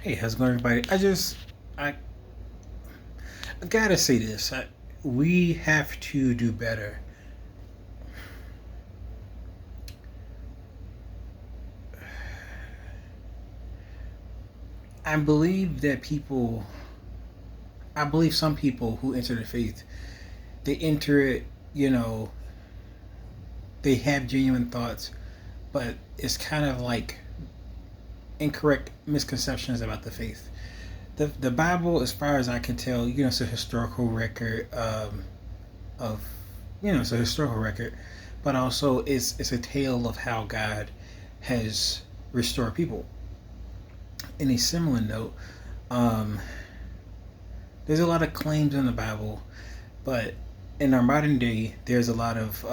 Hey, how's it going, everybody? I, I gotta say this. We have to do better. I believe that people, I believe some people who enter the faith, they enter it, you know, they have genuine thoughts, but it's kind of like incorrect misconceptions about the faith. The Bible, as far as I can tell, it's a historical record of, it's a historical record, but also it's a tale of how God has restored people. In a similar note, um, there's a lot of claims in the Bible, but in our modern day, there's a lot of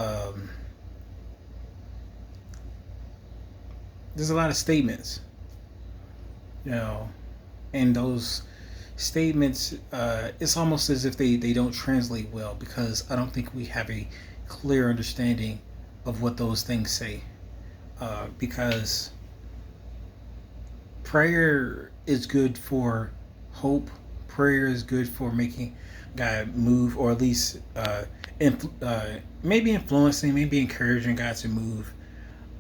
statements, you know, and those statements, it's almost as if they don't translate well because I don't think we have a clear understanding of what those things say. Because prayer is good for hope. Prayer is good for making God move, or at least maybe influencing, maybe encouraging God to move.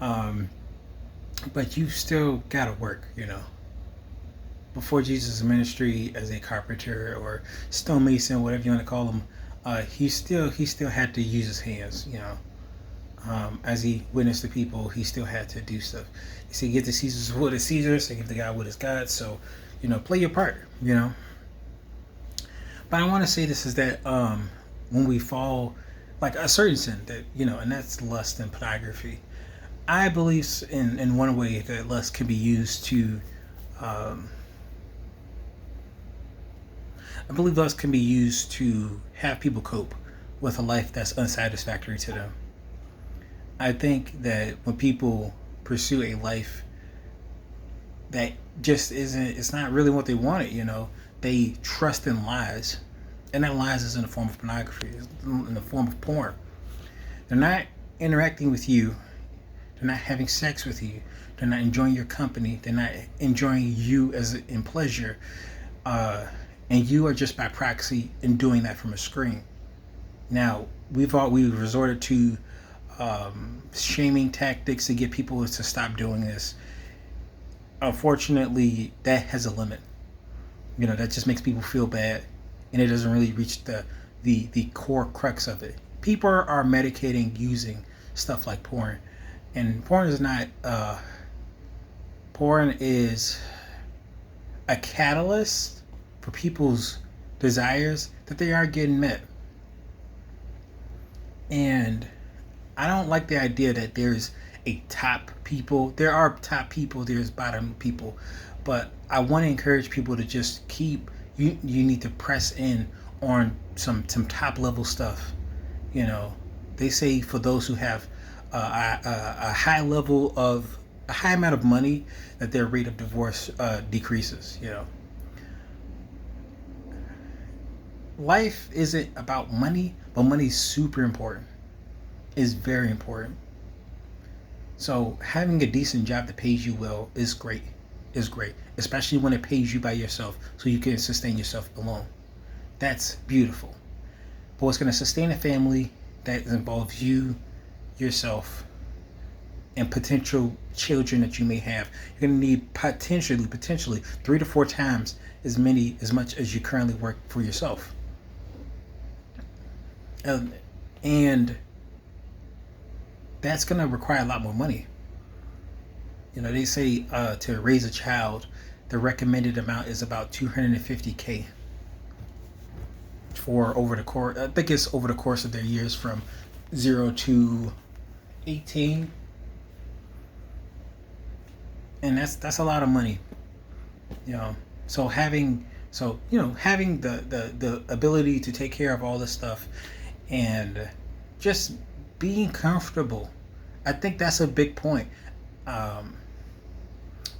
Um, but you still gotta work, Before Jesus' ministry as a carpenter or stonemason, whatever you want to call him, he still had to use his hands, as he witnessed the people, he still had to do stuff. He said, "Give to Caesar's what is Caesar's, and give to God what is God." So, play your part. But I want to say this is that when we fall, like a certain sin that and that's lust and pornography. I believe in one way that lust can be used to. Um, I believe lust can be used to have people cope with a life that's unsatisfactory to them. I think that when people pursue a life that just isn't, it's not really what they wanted, they trust in lies. And that lies is in the form of pornography, in the form of porn. They're not interacting with you, they're not having sex with you, they're not enjoying your company, they're not enjoying you as in pleasure. And you are just by proxy in doing that from a screen. Now, we've resorted to shaming tactics to get people to stop doing this. Unfortunately, that has a limit. That just makes people feel bad, and it doesn't really reach the core crux of it. People are medicating using stuff like porn, and porn is not. Porn is a catalyst for people's desires that they are getting met. And I don't like the idea that there's a top people. There are top people, there's bottom people. But I want to encourage people to just keep, you need to press in on some top level stuff. You know, they say for those who have a high level of a high amount of money that their rate of divorce decreases. Life isn't about money, but money's super important. Is very important. So having a decent job that pays you well is great. Is great, especially when it pays you by yourself, so you can sustain yourself alone. That's beautiful. But what's going to sustain a family that involves you, yourself, and potential children that you may have, you're going to need potentially 3 to 4 times as much as you currently work for yourself. And that's going to require a lot more money. They say to raise a child, the recommended amount is about 250K for over the course. I think it's over the course of their years from 0 to 18, and that's a lot of money. So having the ability to take care of all this stuff and just being comfortable, I think that's a big point. Um,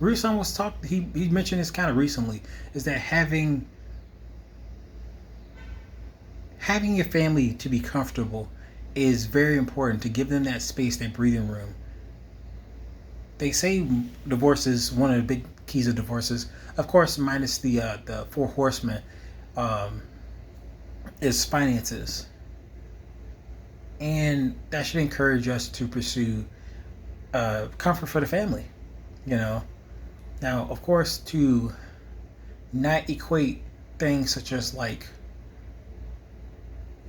Rusan was talk. He mentioned this kind of recently. Is that having your family to be comfortable is very important, to give them that space, that breathing room. They say divorce is one of the big keys of divorces. Of course, minus the four horsemen, um, is finances, and that should encourage us to pursue comfort for the family. You know, now of course to not equate things such as like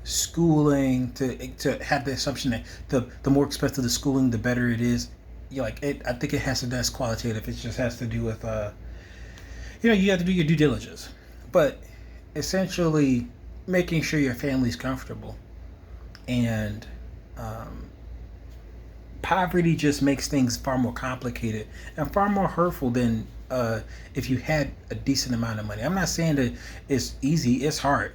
schooling to have the assumption that the more expensive the schooling, the better it is. You know, like it, I think it has to that's qualitative. It just has to do with you have to do your due diligence, but essentially making sure your family's comfortable. And um, poverty just makes things far more complicated and far more hurtful than if you had a decent amount of money. I'm not saying that it's easy. It's hard.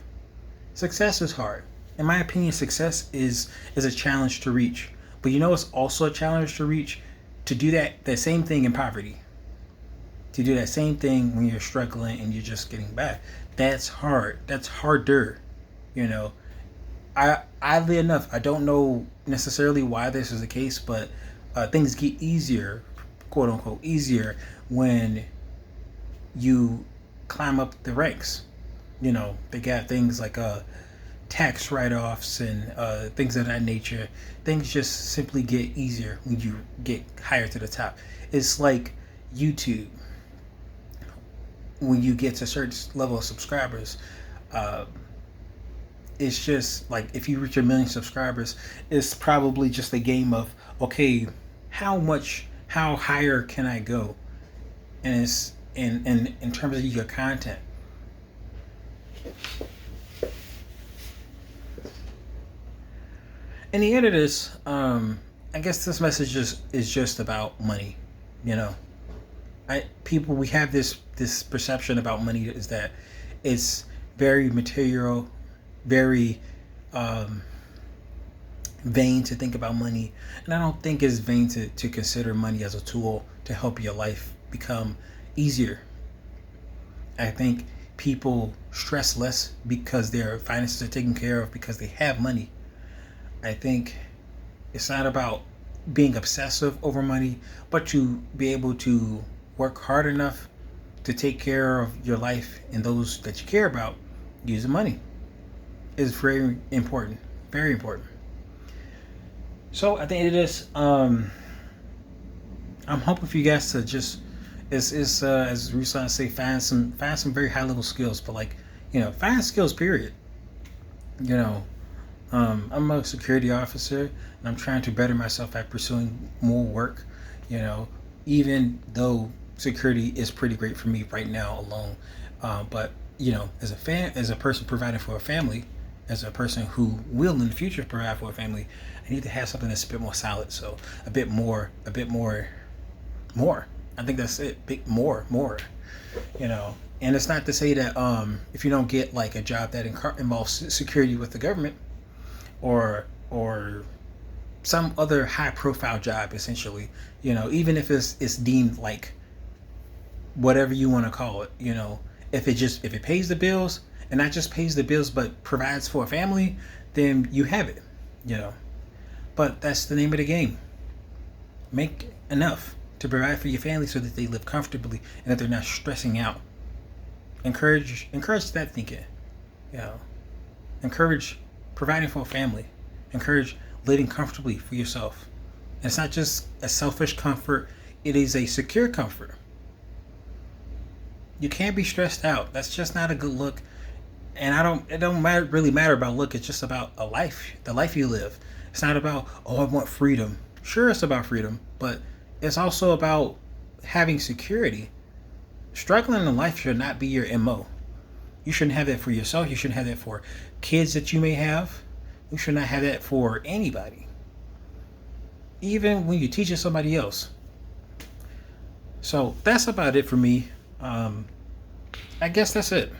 Success is hard. In my opinion, success is a challenge to reach. But you know, it's also a challenge to reach to do that same thing in poverty. To do that same thing when you're struggling and you're just getting by. That's hard. That's harder. You know, I oddly enough, I don't know necessarily why this is the case, but things get easier, quote unquote, easier when you climb up the ranks. You know, they got things like tax write-offs and things of that nature. Things just simply get easier when you get higher to the top. It's like YouTube. When you get to a certain level of subscribers, uh, it's just like if you reach 1 million subscribers, it's probably just a game of okay, how higher can I go? And it's in terms of your content. In the end of this, I guess this message is just about money. You know, people we have this perception about money is that it's very material, very um, vain to think about money, and I don't think it's vain to consider money as a tool to help your life become easier. I think people stress less because their finances are taken care of because they have money. I think it's not about being obsessive over money, but to be able to work hard enough to take care of your life and those that you care about using money is very important. Very important. So at the end of this, I'm hoping for you guys to just is as Ruslan say, find some very high level skills, but like find skills. Period. You know, I'm a security officer, and I'm trying to better myself by pursuing more work. You know, even though security is pretty great for me right now alone, but as a person providing for a family, as a person who will in the future provide for a family, I need to have something that's a bit more solid. So a bit more. I think that's it. Big more. You know, and it's not to say that if you don't get like a job that involves security with the government, or some other high profile job, essentially, even if it's deemed like whatever you want to call it, if it pays the bills, and not just pays the bills but provides for a family, then you have it. But that's the name of the game. Make enough to provide for your family so that they live comfortably and that they're not stressing out. Encourage that thinking. Encourage providing for a family. Encourage living comfortably for yourself. And it's not just a selfish comfort, it is a secure comfort. You can't be stressed out. That's just not a good look. And it don't really matter about look. It's just about a life, the life you live. It's not about, oh, I want freedom. Sure, it's about freedom, but it's also about having security. Struggling in life should not be your MO. You shouldn't have that for yourself. You shouldn't have that for kids that you may have. You should not have that for anybody. Even when you're teaching somebody else. So that's about it for me. I guess that's it.